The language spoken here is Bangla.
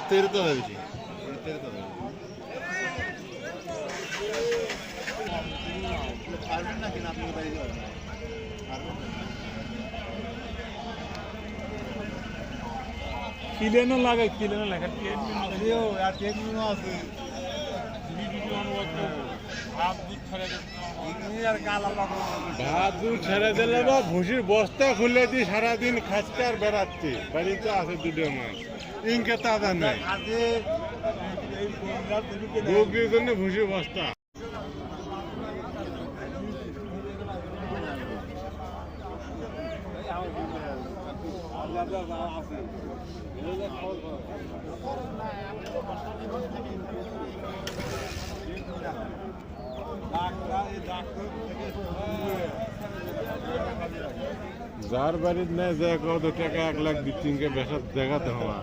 তেরোতে হয়েছে পারবেন না কিনা আপনি বাড়ি যাবেন কিলেনো লাগে কিলেনো লেখা আছে ভাত দুধ ছেড়ে দিলে বা ভুসির বস্তা খুলে দিয়ে সারাদিন খাচ্ছে আর বেড়াচ্ছে বাড়িতে আছে দুটো মাছ ইনকে তাজা নেই রোগীর জন্য ভুসির বস্তা যার বাড়ির নেই যে কত টাকা 1 লাখ 2-3 কে বেসার দেখাতে হওয়া